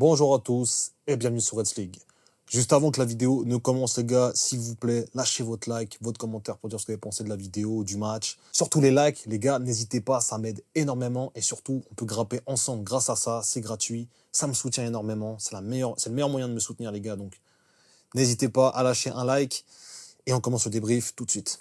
Bonjour à tous et bienvenue sur Reds League. Juste avant que la vidéo ne commence les gars, s'il vous plaît, lâchez votre like, votre commentaire pour dire ce que vous avez pensé de la vidéo, du match. Surtout les likes, les gars, n'hésitez pas, ça m'aide énormément et surtout, on peut grimper ensemble grâce à ça, c'est gratuit, ça me soutient énormément, c'est le meilleur moyen de me soutenir les gars, donc n'hésitez pas à lâcher un like et on commence le débrief tout de suite.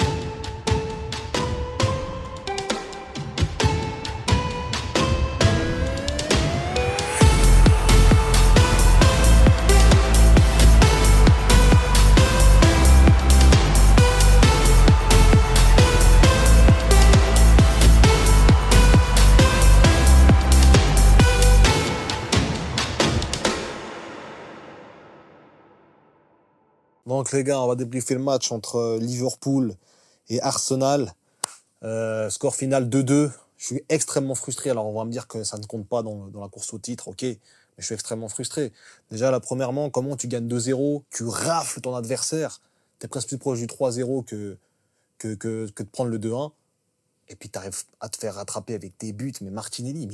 Donc les gars, on va débriefer le match entre Liverpool et Arsenal. Score final 2-2. Je suis extrêmement frustré. Alors on va me dire que ça ne compte pas dans la course au titre, ok. Mais je suis extrêmement frustré. Déjà, là, premièrement, comment tu gagnes 2-0, tu rafles ton adversaire. Tu es presque plus proche du 3-0 que de prendre le 2-1. Et puis tu arrives à te faire rattraper avec tes buts. Mais Martinelli,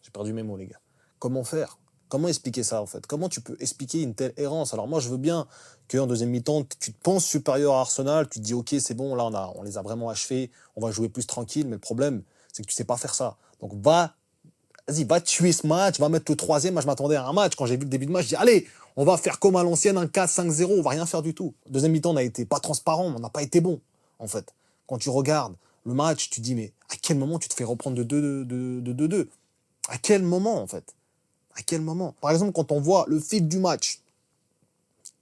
j'ai perdu mes mots les gars. Comment faire ? Comment expliquer ça, en fait? Comment tu peux expliquer une telle errance? Alors moi, je veux bien qu'en deuxième mi-temps, tu te penses supérieur à Arsenal, tu te dis, OK, c'est bon, là, on les a vraiment achevés, on va jouer plus tranquille, mais le problème, c'est que tu sais pas faire ça. Donc vas-y, va tuer ce match, va mettre le troisième. Moi, je m'attendais à un match. Quand j'ai vu le début de match, je dis, allez, on va faire comme à l'ancienne, un 4-5-0, on va rien faire du tout. Deuxième mi-temps, on n'a été pas transparent, on n'a pas été bon, en fait. Quand tu regardes le match, tu te dis, mais à quel moment tu te fais reprendre de 2-2? À quel moment, en fait? À quel moment? Par exemple, quand on voit le fil du match,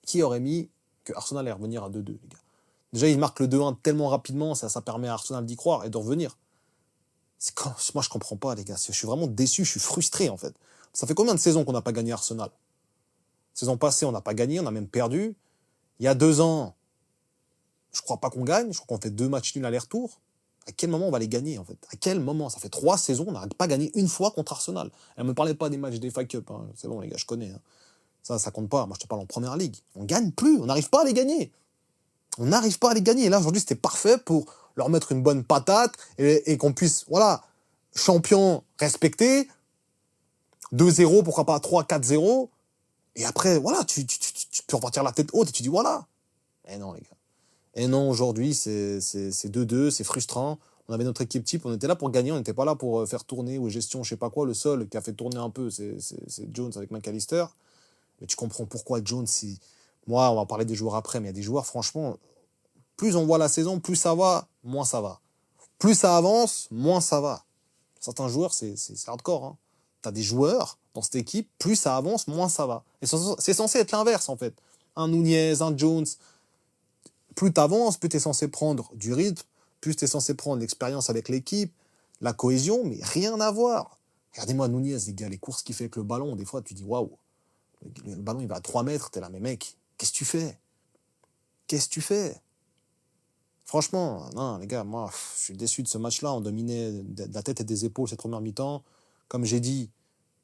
qui aurait mis que Arsenal allait revenir à 2-2, les gars? Déjà, il marque le 2-1 tellement rapidement, ça permet à Arsenal d'y croire et de revenir. Moi, je comprends pas, les gars. Je suis vraiment déçu, je suis frustré, en fait. Ça fait combien de saisons qu'on n'a pas gagné Arsenal? Saison passée, on n'a pas gagné, on a même perdu. Il y a 2 ans, je crois pas qu'on gagne. Je crois qu'on fait 2 matchs nuls aller-retour. À quel moment on va les gagner, en fait? À quel moment? Ça fait 3 saisons, on n'a pas gagné une fois contre Arsenal. Elle me parlait pas des matchs des FA Cup, hein. C'est bon, les gars, je connais. Hein. Ça compte pas. Moi, je te parle en première ligue. On gagne plus, on n'arrive pas à les gagner. On n'arrive pas à les gagner. Et là, aujourd'hui, c'était parfait pour leur mettre une bonne patate et qu'on puisse, voilà, champion respecté, 2-0, pourquoi pas 3-4-0. Et après, voilà, tu peux repartir la tête haute et tu dis, voilà. Eh non, les gars. Et non, aujourd'hui, c'est 2-2, c'est frustrant. On avait notre équipe type, on était là pour gagner, on n'était pas là pour faire tourner ou gestion, je sais pas quoi. Le seul qui a fait tourner un peu, c'est Jones avec McAllister. Mais tu comprends pourquoi Jones, moi, on va parler des joueurs après, mais il y a des joueurs, franchement, plus on voit la saison, plus ça va, moins ça va. Plus ça avance, moins ça va. Certains joueurs, c'est hardcore. Hein. Tu as des joueurs dans cette équipe, plus ça avance, moins ça va. Et c'est censé être l'inverse, en fait. Un Nunez, un Jones, plus tu avances, plus tu es censé prendre du rythme, plus tu es censé prendre l'expérience avec l'équipe, la cohésion, mais rien à voir. Regardez-moi Nunez, les gars, les courses qu'il fait avec le ballon, des fois tu dis waouh, le ballon il va à 3 mètres, t'es là, mais mec, qu'est-ce que tu fais? Qu'est-ce que tu fais? Franchement, non, les gars, moi, je suis déçu de ce match-là. On dominait de la tête et des épaules cette première mi-temps. Comme j'ai dit,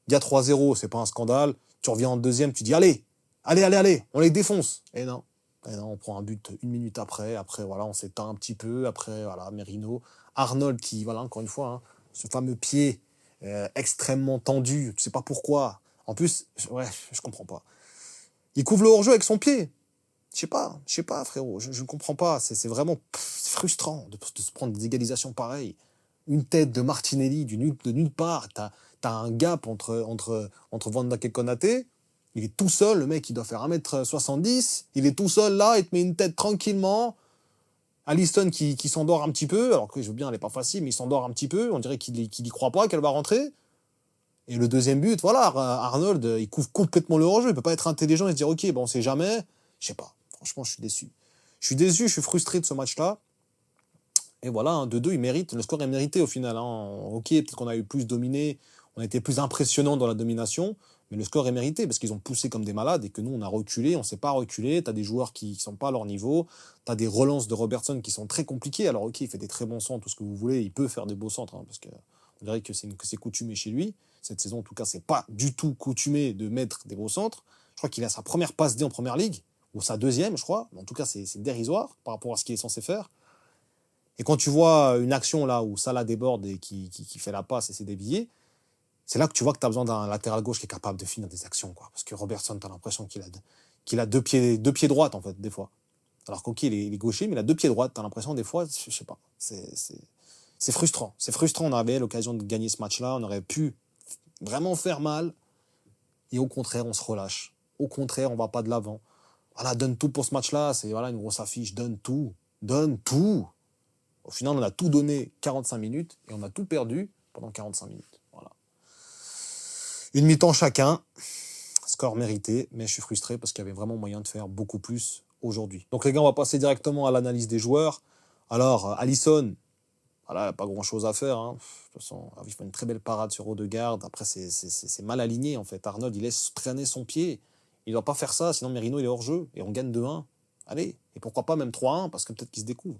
il y a 3-0, c'est pas un scandale. Tu reviens en deuxième, tu dis allez, on les défonce. Et non. Et non, on prend un but 1 minute après. Après, voilà, on s'éteint un petit peu. Après, voilà, Merino. Arnold qui, voilà, encore une fois, hein, ce fameux pied extrêmement tendu. Tu sais pas pourquoi. En plus, ouais, je comprends pas. Il couvre le hors-jeu avec son pied. Je sais pas, frérot. Je ne comprends pas. C'est vraiment frustrant de se prendre des égalisations pareilles. Une tête de Martinelli de nulle part. T'as un gap entre Van Dijk et Konaté. Il est tout seul, le mec, il doit faire 1m70. Il est tout seul, là, il te met une tête tranquillement. Alisson qui s'endort un petit peu. Alors que je veux bien, elle n'est pas facile, mais il s'endort un petit peu. On dirait qu'il y croit pas qu'elle va rentrer. Et le deuxième but, voilà, Arnold, il couvre complètement le hors-jeu. Il peut pas être intelligent et se dire, OK, bon, on sait jamais. Je sais pas. Franchement, je suis déçu. Je suis frustré de ce match-là. Et voilà, hein, 2-2, il mérite. Le score est mérité au final. Hein. OK, peut-être qu'on a eu plus dominé. On a été plus impressionnant dans la domination. Mais le score est mérité parce qu'ils ont poussé comme des malades et que nous, on a reculé, on ne s'est pas reculé. Tu as des joueurs qui ne sont pas à leur niveau. Tu as des relances de Robertson qui sont très compliquées. Alors, OK, il fait des très bons centres, tout ce que vous voulez. Il peut faire des beaux centres hein, parce qu'on dirait que c'est coutumé chez lui. Cette saison, en tout cas, c'est pas du tout coutumé de mettre des beaux centres. Je crois qu'il a sa première passe D en première ligue, ou sa deuxième, je crois. En tout cas, c'est dérisoire par rapport à ce qu'il est censé faire. Et quand tu vois une action là où Salah déborde et qui fait la passe et c'est dévié, c'est là que tu vois que tu as besoin d'un latéral gauche qui est capable de finir des actions, quoi. Parce que Robertson, tu as l'impression qu'il a deux pieds droits, en fait, des fois. Alors qu'ok, il est gaucher, mais il a deux pieds droits. Tu as l'impression, des fois, je sais pas, c'est frustrant. C'est frustrant, on avait l'occasion de gagner ce match-là, on aurait pu vraiment faire mal, et au contraire, on se relâche. Au contraire, on va pas de l'avant. Voilà, donne tout pour ce match-là, c'est voilà, une grosse affiche, donne tout. Donne tout. Au final, on a tout donné 45 minutes, et on a tout perdu pendant 45 minutes. Voilà. Une mi-temps chacun, score mérité, mais je suis frustré parce qu'il y avait vraiment moyen de faire beaucoup plus aujourd'hui. Donc les gars, on va passer directement à l'analyse des joueurs. Alors, Alisson, voilà, pas grand-chose à faire. Hein. De toute façon, il fait une très belle parade sur Odegaard. Après, c'est mal aligné, en fait. Arnold, il laisse traîner son pied. Il ne doit pas faire ça, sinon Merino, il est hors-jeu. Et on gagne 2-1. Allez, et pourquoi pas même 3-1, parce que peut-être qu'il se découvre.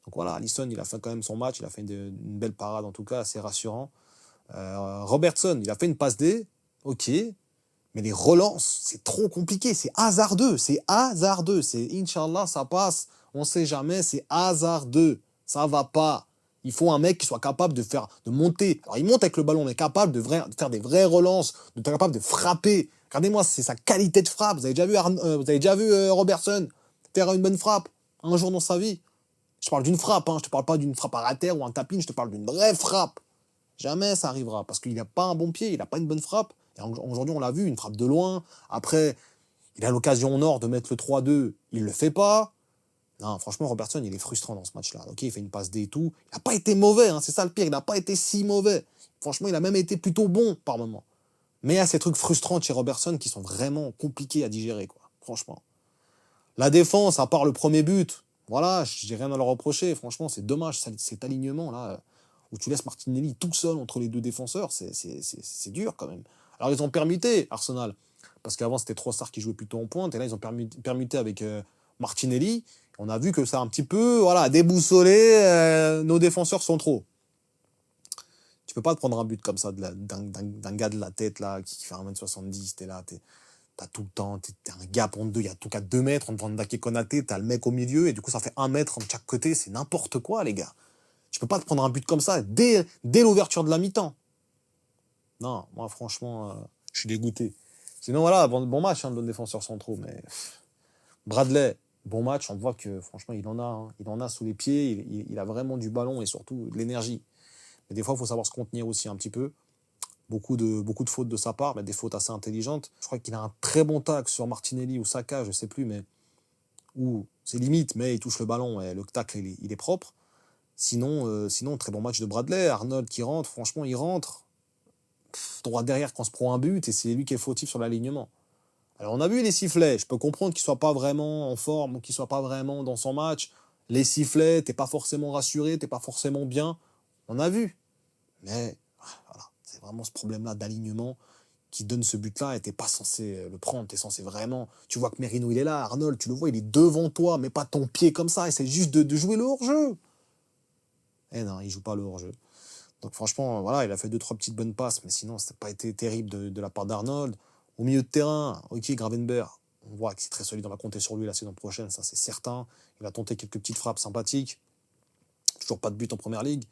Donc voilà, Alisson, il a fait quand même son match. Il a fait une belle parade, en tout cas, assez rassurant. Robertson, il a fait une passe D. Ok. Mais les relances, c'est trop compliqué. C'est hasardeux. C'est hasardeux. C'est Inch'Allah, ça passe. On ne sait jamais. C'est hasardeux. Ça va pas. Il faut un mec qui soit capable de monter. Alors, il monte avec le ballon, mais capable de faire des vraies relances, d'être capable de frapper. Regardez-moi, c'est sa qualité de frappe. Vous avez déjà vu Robertson faire une bonne frappe un jour dans sa vie? Je parle d'une frappe, hein. Je te parle pas d'une frappe à terre ou un tapin, je te parle d'une vraie frappe. Jamais ça arrivera, parce qu'il n'a pas un bon pied, il n'a pas une bonne frappe. Et aujourd'hui, on l'a vu, une frappe de loin. Après, il a l'occasion au nord de mettre le 3-2, il le fait pas. Non, franchement, Robertson, il est frustrant dans ce match-là. Ok, il fait une passe D et tout. Il n'a pas été mauvais, hein, c'est ça le pire, il n'a pas été si mauvais. Franchement, il a même été plutôt bon par moment. Mais il y a ces trucs frustrants chez Robertson qui sont vraiment compliqués à digérer, quoi. Franchement. La défense, à part le premier but, voilà, j'ai rien à leur reprocher. Franchement, c'est dommage, cet alignement-là, où tu laisses Martinelli tout seul entre les deux défenseurs, c'est dur quand même. Alors, ils ont permuté, Arsenal, parce qu'avant, c'était Trossard qui jouait plutôt en pointe, et là, ils ont permuté avec Martinelli. On a vu que ça a un petit peu, voilà, déboussolé, nos défenseurs sont trop. Tu peux pas te prendre un but comme ça d'un gars de la tête, là, qui fait 1m70, t'es là, t'as tout le temps, t'es un gap entre deux, il y a tout qu'à 2 mètres entre Van Dijk et Konaté, t'as le mec au milieu, et du coup ça fait 1 mètre de chaque côté, c'est n'importe quoi les gars. Tu peux pas te prendre un but comme ça dès l'ouverture de la mi-temps. Non, moi franchement, je suis dégoûté. Sinon voilà, bon match hein, de nos défenseurs centraux, mais Bradley, bon match, on voit que franchement il en a, hein, il en a sous les pieds, il a vraiment du ballon et surtout de l'énergie. Mais des fois il faut savoir se contenir aussi un petit peu. Beaucoup de fautes de sa part, mais des fautes assez intelligentes. Je crois qu'il a un très bon tacle sur Martinelli ou Saka, je ne sais plus, mais où c'est limite, mais il touche le ballon et le tacle, il est propre. Sinon, très bon match de Bradley. Arnold qui rentre, franchement, il rentre droit derrière quand on se prend un but et c'est lui qui est fautif sur l'alignement. Alors, on a vu les sifflets. Je peux comprendre qu'il ne soit pas vraiment en forme ou qu'il ne soit pas vraiment dans son match. Les sifflets, t'es pas forcément rassuré, t'es pas forcément bien. On a vu. Mais voilà, c'est vraiment ce problème-là d'alignement qui donne ce but-là, et t'es pas censé le prendre, t'es censé vraiment... Tu vois que Merino, il est là, Arnold, tu le vois, il est devant toi, mais pas ton pied comme ça, essaie juste de jouer le hors-jeu. Eh non, il joue pas le hors-jeu. Donc franchement, voilà, il a fait 2-3 petites bonnes passes, mais sinon, ça n'a pas été terrible de la part d'Arnold. Au milieu de terrain, ok, Gravenberch, on voit que c'est très solide, on va compter sur lui la saison prochaine, ça c'est certain. Il a tenté quelques petites frappes sympathiques, toujours pas de but en première ligue.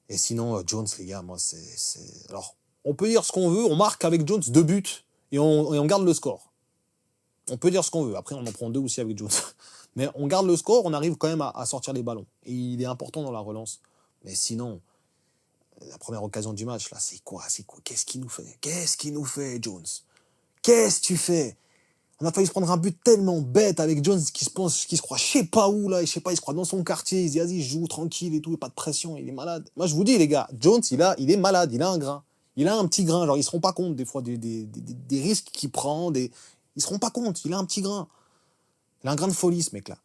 Et sinon, Jones, les gars, moi, c'est... Alors, on peut dire ce qu'on veut, on marque avec Jones 2 buts, et on garde le score. On peut dire ce qu'on veut, après on en prend 2 aussi avec Jones. Mais on garde le score, on arrive quand même à sortir les ballons. Et il est important dans la relance. Mais sinon, la première occasion du match, là, c'est quoi? Qu'est-ce qu'il nous fait? Qu'est-ce qu'il nous fait, Jones? Qu'est-ce que tu fais? On a failli se prendre un but tellement bête avec Jones qui se croit je sais pas où, là, je sais pas, il se croit dans son quartier, il se dit, vas-y, je joue tranquille et tout, pas de pression, il est malade. Moi, je vous dis, les gars, Jones, il est malade, il a un grain. Il a un petit grain, genre, ils se rendent pas compte, des fois, des risques qu'il prend, ils se rendent pas compte, il a un petit grain. Il a un grain de folie, ce mec-là.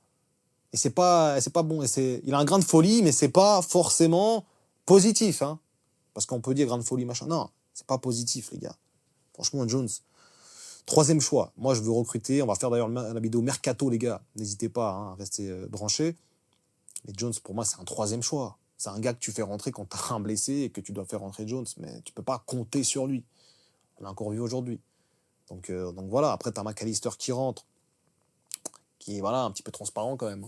Et c'est pas bon, il a un grain de folie, mais c'est pas forcément positif, hein. Parce qu'on peut dire grain de folie, machin. Non, c'est pas positif, les gars. Franchement, Jones, 3e choix. Moi, je veux recruter. On va faire d'ailleurs la vidéo Mercato, les gars. N'hésitez pas hein, à rester branchés. Mais Jones, pour moi, c'est un 3e choix. C'est un gars que tu fais rentrer quand tu as un blessé et que tu dois faire rentrer Jones. Mais tu peux pas compter sur lui. On l'a encore vu aujourd'hui. Donc voilà. Après, tu as McAllister qui rentre. Qui est voilà, un petit peu transparent quand même.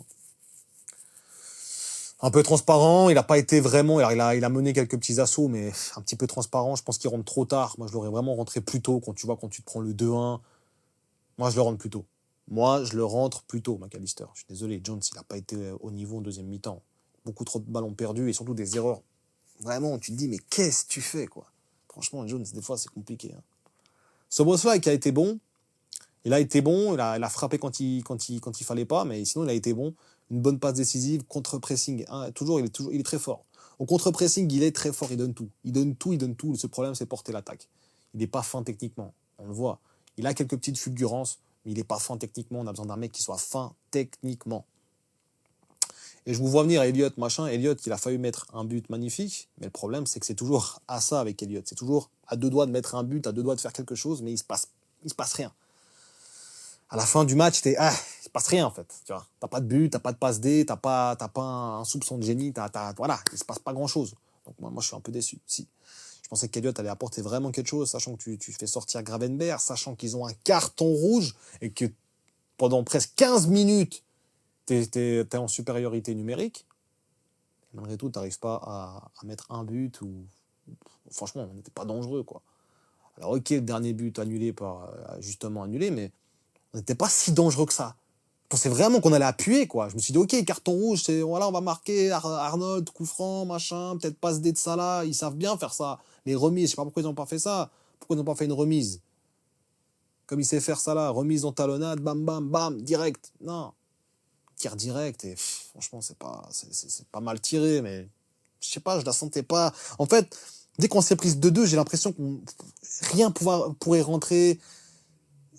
Un peu transparent, il n'a pas été vraiment... Alors il a mené quelques petits assauts, mais un petit peu transparent. Je pense qu'il rentre trop tard. Moi, je l'aurais vraiment rentré plus tôt. Quand tu te prends le 2-1, moi, je le rentre plus tôt. Moi, je le rentre plus tôt, McAllister. Je suis désolé, Jones, il n'a pas été au niveau en deuxième mi-temps. Beaucoup trop de ballons perdus et surtout des erreurs. Vraiment, tu te dis, mais qu'est-ce que tu fais, quoi? Franchement, Jones, des fois, c'est compliqué. Hein. Szoboszlai qui a été bon, il a été bon, il a frappé quand il fallait pas, mais sinon, il a été bon. Une bonne passe décisive, contre-pressing. Hein, il est très fort. Au contre-pressing, il est très fort, il donne tout. Il donne tout, il donne tout. Ce problème, c'est porter l'attaque. Il n'est pas fin techniquement, on le voit. Il a quelques petites fulgurances, mais il n'est pas fin techniquement. On a besoin d'un mec qui soit fin techniquement. Et je vous vois venir, Elliott, machin. Elliott, il a failli mettre un but magnifique, mais le problème, c'est que c'est toujours à ça avec Elliott. C'est toujours à deux doigts de mettre un but, à deux doigts de faire quelque chose, mais il se passe rien. À la fin du match, il se passe rien en fait. Tu vois, t'as pas de but, t'as pas de passe D, t'as pas un soupçon de génie, voilà, il se passe pas grand chose. Donc moi, je suis un peu déçu. Si. Je pensais qu'Elliott allait apporter vraiment quelque chose, sachant que tu fais sortir Gravenberch, sachant qu'ils ont un carton rouge et que pendant presque 15 minutes, t'es en supériorité numérique. Malgré tout, t'arrives pas à mettre un but ou franchement, on n'était pas dangereux quoi. Alors ok, le dernier but annulé justement annulé, mais on n'était pas si dangereux que ça. Je pensais vraiment qu'on allait appuyer, quoi. Je me suis dit, ok, carton rouge, voilà, on va marquer Arnold, coup franc, machin, peut-être passe des de Salah, ils savent bien faire ça. Les remises, je sais pas pourquoi ils n'ont pas fait ça. Pourquoi ils n'ont pas fait une remise? Comme il sait faire ça là, remise en talonnade, bam, bam, bam, direct. Non, tir direct, et franchement, c'est pas mal tiré, mais je sais pas, je la sentais pas. En fait, dès qu'on s'est prise 2-2, j'ai l'impression que rien pourrait rentrer.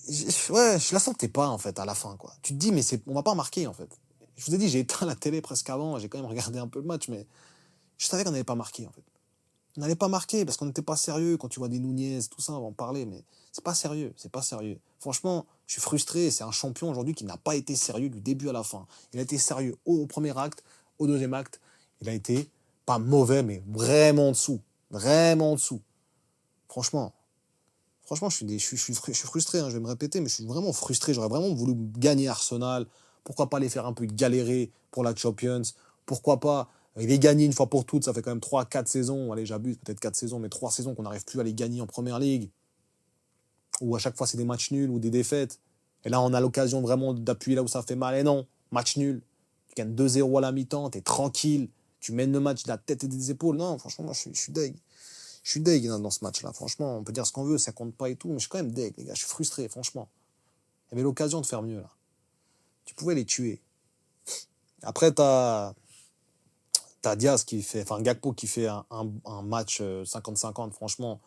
Je la sentais pas, en fait, à la fin, quoi. Tu te dis, mais on va pas marquer, en fait. Je vous ai dit, j'ai éteint la télé presque avant, j'ai quand même regardé un peu le match, mais je savais qu'on n'allait pas marquer, en fait. On n'allait pas marquer parce qu'on n'était pas sérieux. Quand tu vois des Nunez, tout ça, on va en parler, mais c'est pas sérieux, c'est pas sérieux. Franchement, je suis frustré, c'est un champion aujourd'hui qui n'a pas été sérieux du début à la fin. Il a été sérieux au premier acte, au deuxième acte, il a été pas mauvais, mais vraiment en dessous. Vraiment en dessous. Franchement. Franchement, je suis frustré, hein, je vais me répéter, mais je suis vraiment frustré. J'aurais vraiment voulu gagner Arsenal. Pourquoi pas les faire un peu galérer pour la Champions? Pourquoi pas les gagner une fois pour toutes? Ça fait quand même 3-4 saisons. Allez, j'abuse, peut-être 4 saisons, mais 3 saisons qu'on n'arrive plus à les gagner en Première Ligue. Ou à chaque fois, c'est des matchs nuls ou des défaites. Et là, on a l'occasion vraiment d'appuyer là où ça fait mal. Et non, match nul. Tu gagnes 2-0 à la mi-temps, t'es tranquille. Tu mènes le match de la tête et des épaules. Non, franchement, moi, je suis deg. Je suis deg dans ce match-là, franchement. On peut dire ce qu'on veut, ça compte pas et tout, mais je suis quand même deg, les gars. Je suis frustré, franchement. Il y avait l'occasion de faire mieux, là. Tu pouvais les tuer. Après, t'as Diaz qui fait, enfin Gakpo qui fait un match 50-50, franchement.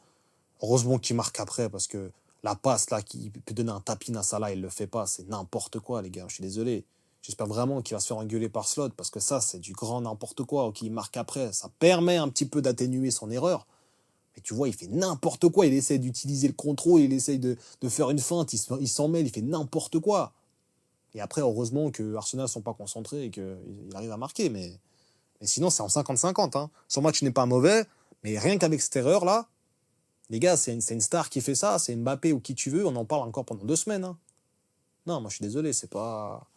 Heureusement qu'il marque après, parce que la passe, là, qui peut donner un tapin à Salah, il le fait pas. C'est n'importe quoi, les gars. Je suis désolé. J'espère vraiment qu'il va se faire engueuler par Slot, parce que ça, c'est du grand n'importe quoi. Ok, il marque après. Ça permet un petit peu d'atténuer son erreur. Mais tu vois, il fait n'importe quoi. Il essaie d'utiliser le contrôle, il essaie de faire une feinte, il s'en mêle, il fait n'importe quoi. Et après, heureusement que Arsenal ne sont pas concentrés et qu'il arrive à marquer. Mais sinon, c'est en 50-50. Hein. Son match n'est pas mauvais, mais rien qu'avec cette erreur-là, les gars, c'est une star qui fait ça, c'est Mbappé ou qui tu veux, on en parle encore pendant 2 semaines. Hein. Non, moi je suis désolé, c'est pas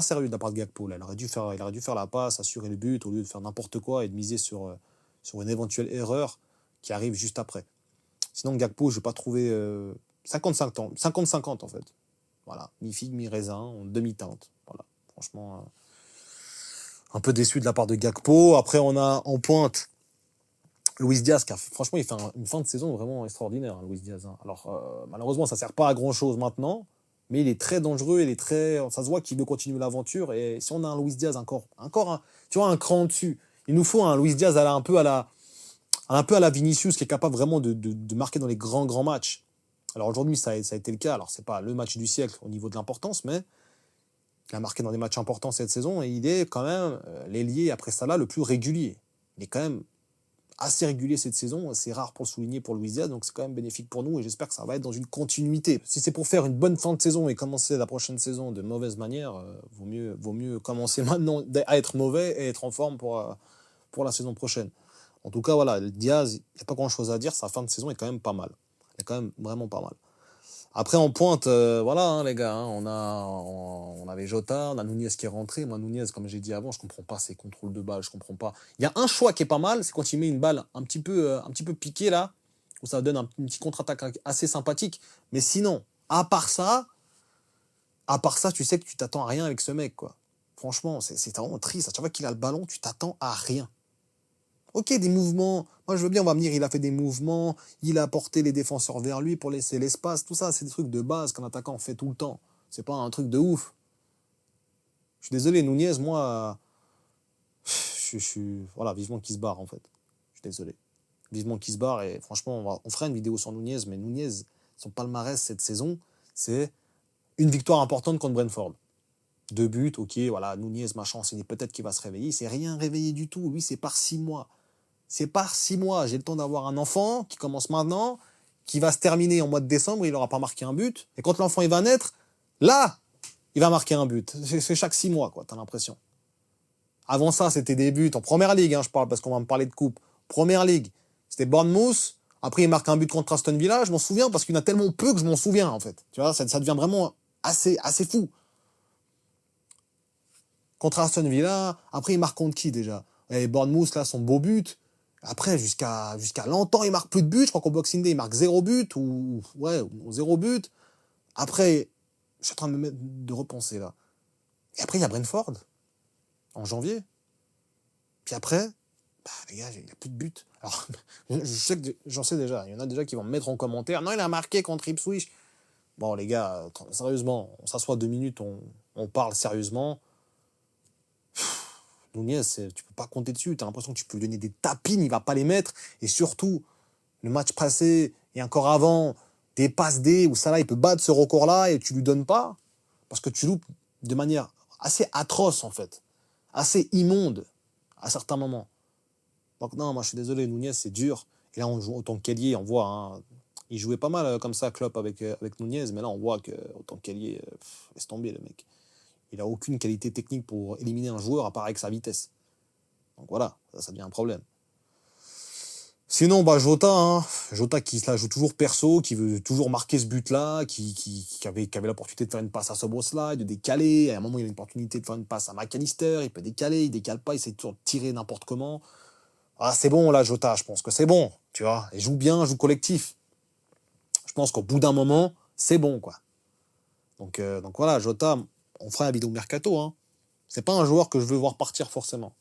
sérieux de la part de Gakpo. Là. Il aurait dû faire la passe, assurer le but, au lieu de faire n'importe quoi et de miser sur une éventuelle erreur qui arrive juste après. Sinon, Gakpo, je n'ai pas trouvé 50-50 en fait. Voilà, mi-figue, mi-raisin, en demi-teinte. Voilà, franchement, un peu déçu de la part de Gakpo. Après, on a en pointe Luis Diaz, franchement, il fait une fin de saison vraiment extraordinaire, hein, Luis Diaz. Hein. Alors, malheureusement, ça ne sert pas à grand-chose maintenant, mais il est très dangereux, ça se voit qu'il veut continuer l'aventure. Et si on a un Luis Diaz encore tu vois, un cran dessus, il nous faut un Luis Diaz un peu à la Vinicius, qui est capable vraiment de marquer dans les grands matchs. Alors aujourd'hui, ça a été le cas. Alors, c'est pas le match du siècle au niveau de l'importance, mais il a marqué dans des matchs importants cette saison et il est quand même l'ailier après Salah le plus régulier. Il est quand même assez régulier cette saison, c'est rare pour le souligner pour Luis Diaz, donc c'est quand même bénéfique pour nous et j'espère que ça va être dans une continuité. Si c'est pour faire une bonne fin de saison et commencer la prochaine saison de mauvaise manière, vaut mieux commencer maintenant à être mauvais et être en forme pour la saison prochaine. En tout cas, voilà, Diaz, il n'y a pas grand-chose à dire, sa fin de saison est quand même pas mal. Elle est quand même vraiment pas mal. Après, en pointe, voilà, hein, les gars, hein, on avait Jota, on a Nunez qui est rentré. Moi, Nunez, comme j'ai dit avant, je comprends pas ses contrôles de balle, je comprends pas. Il y a un choix qui est pas mal, c'est quand il met une balle un petit peu piquée, là, où ça donne une petite contre-attaque assez sympathique. Mais sinon, à part ça, tu sais que tu t'attends à rien avec ce mec, quoi. Franchement, c'est vraiment triste. À chaque fois qu'il a le ballon, tu t'attends à rien. Ok, des mouvements. Moi, je veux bien, on va me dire, il a fait des mouvements, il a porté les défenseurs vers lui pour laisser l'espace. Tout ça, c'est des trucs de base qu'un attaquant fait tout le temps. C'est pas un truc de ouf. Je suis désolé, Nunez, moi, voilà, vivement qu'il se barre, en fait. Je suis désolé. Vivement qu'il se barre, et franchement, on fera une vidéo sur Nunez, mais Nunez, son palmarès cette saison, c'est une victoire importante contre Brentford. 2 buts, ok, voilà, Nunez, machin, c'est peut-être qu'il va se réveiller. C'est rien réveillé du tout. Lui, c'est par 6 mois. C'est par 6 mois. J'ai le temps d'avoir un enfant qui commence maintenant, qui va se terminer en mois de décembre, il n'aura pas marqué un but. Et quand l'enfant il va naître, là, il va marquer un but. C'est chaque 6 mois, quoi, t'as l'impression. Avant ça, c'était des buts en première ligue, hein, je parle, parce qu'on va me parler de coupe. Première ligue, c'était Bournemouth. Après, il marque un but contre Aston Villa. Je m'en souviens parce qu'il y en a tellement peu que je m'en souviens, en fait. Tu vois, ça devient vraiment assez fou. Contre Aston Villa, après, il marque contre qui déjà? Et Bournemouth, là, son beau but. Après, jusqu'à longtemps, il marque plus de buts. Je crois qu'au Boxing Day, il marque 0 but ou 0 but. Après, je suis en train de repenser là. Et après, il y a Brentford en janvier. Puis après, bah, les gars, il n'y a plus de but. Alors, j'en sais déjà. Il y en a déjà qui vont me mettre en commentaire. Non, il a marqué contre Ipswich. Bon, les gars, sérieusement, on s'assoit 2 minutes, on parle sérieusement. Nunez, tu peux pas compter dessus. Tu as l'impression que tu peux lui donner des tapines, il va pas les mettre. Et surtout, le match passé et encore avant, des passes D où Salah il peut battre ce record-là et tu lui donnes pas. Parce que tu loupes de manière assez atroce, en fait. Assez immonde à certains moments. Donc non, moi je suis désolé, Nunez, c'est dur. Et là, on joue autant que qu'ailier, on voit. Hein, il jouait pas mal comme ça, Klopp, avec Nunez. Mais là, on voit qu'autant qu'ailier, laisse tomber, le mec. Il n'a aucune qualité technique pour éliminer un joueur à part avec sa vitesse. Donc voilà, ça devient un problème. Sinon, bah, Jota, hein, Jota qui se la joue toujours perso, qui veut toujours marquer ce but-là, qui avait l'opportunité de faire une passe à Szoboszlai, de décaler. À un moment, il a une opportunité de faire une passe à McAllister, il peut décaler, il décale pas, il essaie toujours de tirer n'importe comment. Ah, c'est bon, là, Jota, je pense que c'est bon, tu vois. Il joue bien, joue collectif. Je pense qu'au bout d'un moment, c'est bon, quoi. Donc voilà, Jota, on fera la vidéo mercato, hein. C'est pas un joueur que je veux voir partir forcément.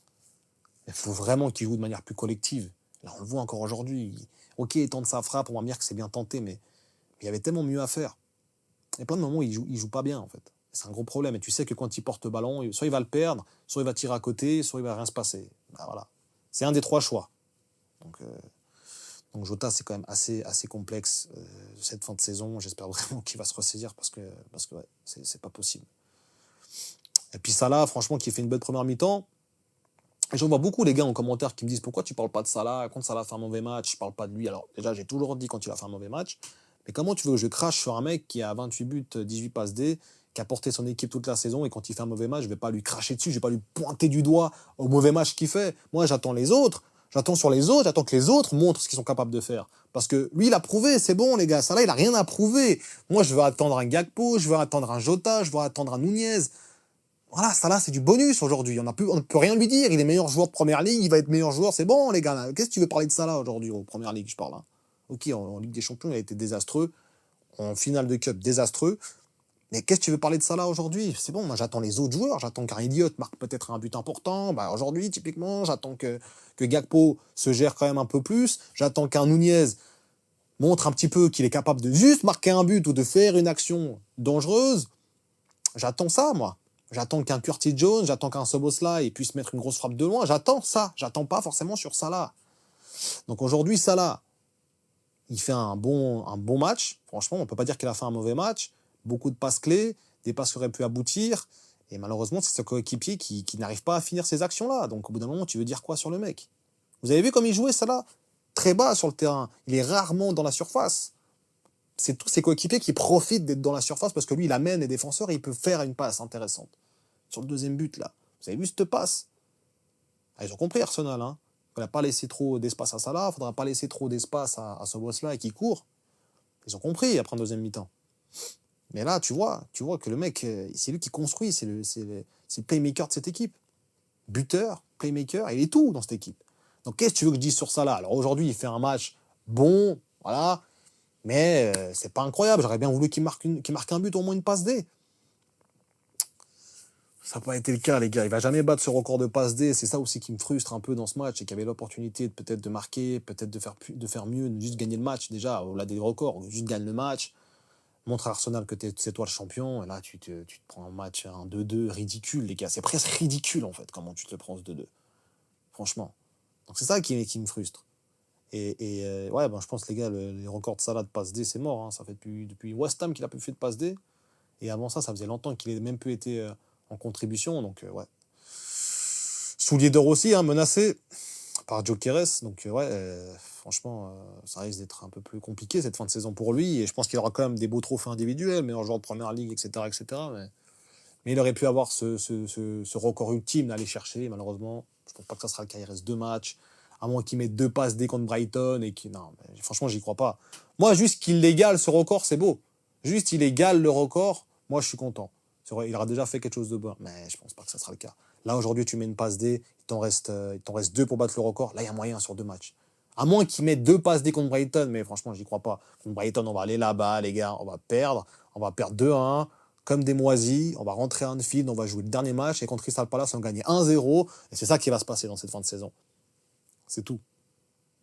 Il faut vraiment qu'il joue de manière plus collective. Là, on le voit encore aujourd'hui. Ok, il tente sa frappe, on va me dire que c'est bien tenté, mais il y avait tellement mieux à faire. Il y a plein de moments où il joue pas bien, en fait. C'est un gros problème. Et tu sais que quand il porte le ballon, soit il va le perdre, soit il va tirer à côté, soit il va rien se passer. Ben, voilà. C'est un des 3 choix. Donc Jota, c'est quand même assez complexe cette fin de saison. J'espère vraiment qu'il va se ressaisir parce que ouais, c'est pas possible. Et puis Salah, franchement, qui fait une bonne première mi-temps. Et j'en vois beaucoup les gars en commentaire qui me disent pourquoi tu parles pas de Salah, quand Salah fait un mauvais match, je parle pas de lui. Alors déjà, j'ai toujours dit quand il a fait un mauvais match, mais comment tu veux que je crache sur un mec qui a 28 buts, 18 passes D, qui a porté son équipe toute la saison et quand il fait un mauvais match, je vais pas lui cracher dessus, je vais pas lui pointer du doigt au mauvais match qu'il fait. Moi, j'attends les autres, j'attends sur les autres, j'attends que les autres montrent ce qu'ils sont capables de faire. Parce que lui, il a prouvé, c'est bon les gars, Salah, il a rien à prouver. Moi, je veux attendre un Gakpo, je veux attendre un Jota, je veux attendre un Nunez. Voilà, Salah, c'est du bonus aujourd'hui. On ne peut rien lui dire. Il est meilleur joueur de première ligue, il va être meilleur joueur. C'est bon, les gars. Qu'est-ce que tu veux parler de Salah aujourd'hui, en première ligue, je parle. Hein. Ok, en Ligue des Champions, il a été désastreux. En finale de Cup, désastreux. Mais qu'est-ce que tu veux parler de Salah aujourd'hui? C'est bon, moi j'attends les autres joueurs. J'attends qu'un Elliott marque peut-être un but important. Bah, aujourd'hui, typiquement, j'attends que Gakpo se gère quand même un peu plus. J'attends qu'un Nunez montre un petit peu qu'il est capable de juste marquer un but ou de faire une action dangereuse. J'attends ça, moi. J'attends qu'un Curtis Jones, j'attends qu'un Szoboszlai puisse mettre une grosse frappe de loin. J'attends ça. J'attends pas forcément sur Salah. Donc aujourd'hui, Salah, il fait un bon match. Franchement, on ne peut pas dire qu'il a fait un mauvais match. Beaucoup de passes clés, des passes qui auraient pu aboutir. Et malheureusement, c'est ce coéquipier qui n'arrive pas à finir ces actions-là. Donc au bout d'un moment, tu veux dire quoi sur le mec? Vous avez vu comme il jouait, Salah? Très bas sur le terrain. Il est rarement dans la surface. C'est tous ses coéquipiers qui profitent d'être dans la surface parce que lui, il amène les défenseurs et il peut faire une passe intéressante. Sur le deuxième but, là. Vous avez vu cette passe? Ah, ils ont compris, Arsenal. Hein. Il ne faudra pas laisser trop d'espace à Salah, il ne faudra pas laisser trop d'espace à Szoboszlai qui court. Ils ont compris après un deuxième mi-temps. Mais là, tu vois que le mec, c'est lui qui construit, c'est le playmaker de cette équipe. Buteur, playmaker, il est tout dans cette équipe. Donc qu'est-ce que tu veux que je dise sur ça là? Alors aujourd'hui, il fait un match bon, voilà, mais c'est pas incroyable. J'aurais bien voulu qu'il marque un but, au moins une passe D. Ça n'a pas été le cas, les gars. Il va jamais battre ce record de passe D. C'est ça aussi qui me frustre un peu dans ce match, c'est qu'il y avait l'opportunité peut-être de marquer, peut-être de faire mieux, de juste gagner le match déjà, au-delà des records, juste gagne le match. Montre à Arsenal que c'est toi le champion, et là tu te prends un match, un 2-2 ridicule, les gars. C'est presque ridicule en fait, comment tu te le prends ce 2-2. Franchement. Donc c'est ça qui me frustre. Ouais, ben, je pense, les gars, les records de Salah de passe D, c'est mort. Hein. Ça fait depuis West Ham qu'il a pu faire de passe D. Et avant ça faisait longtemps qu'il ait même peu été en contribution. Donc, ouais. Soulier d'or aussi, hein, menacé par Gyökeres. Donc, ouais, franchement, ça risque d'être un peu plus compliqué cette fin de saison pour lui. Et je pense qu'il aura quand même des beaux trophées individuels, meilleur joueur de première ligue, etc. etc. Mais il aurait pu avoir ce record ultime d'aller chercher. Malheureusement, je ne pense pas que ça sera le cas. Il reste 2 matchs. À moins qu'il mette 2 passes D contre Brighton. Non, franchement, j'y crois pas. Moi, juste qu'il égale ce record, c'est beau. Juste, il égale le record. Moi, je suis content. C'est vrai, il aura déjà fait quelque chose de bon. Mais je pense pas que ça sera le cas. Là, aujourd'hui, tu mets une passe D. Il t'en reste 2 pour battre le record. Là, il y a moyen sur 2 matchs. À moins qu'il mette 2 passes D contre Brighton. Mais franchement, j'y crois pas. Contre Brighton, on va aller là-bas, les gars. On va perdre. On va perdre 2-1. Comme des moisis, on va rentrer à Anfield, on va jouer le dernier match, et contre Crystal Palace, on va gagner 1-0, et c'est ça qui va se passer dans cette fin de saison. C'est tout.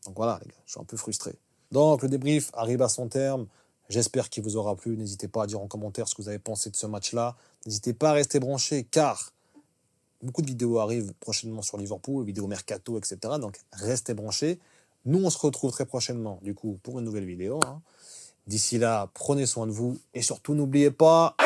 Donc voilà, les gars, je suis un peu frustré. Donc, le débrief arrive à son terme. J'espère qu'il vous aura plu. N'hésitez pas à dire en commentaire ce que vous avez pensé de ce match-là. N'hésitez pas à rester branchés, car beaucoup de vidéos arrivent prochainement sur Liverpool, vidéos mercato, etc. Donc, restez branchés. Nous, on se retrouve très prochainement, du coup, pour une nouvelle vidéo. Hein. D'ici là, prenez soin de vous, et surtout, n'oubliez pas...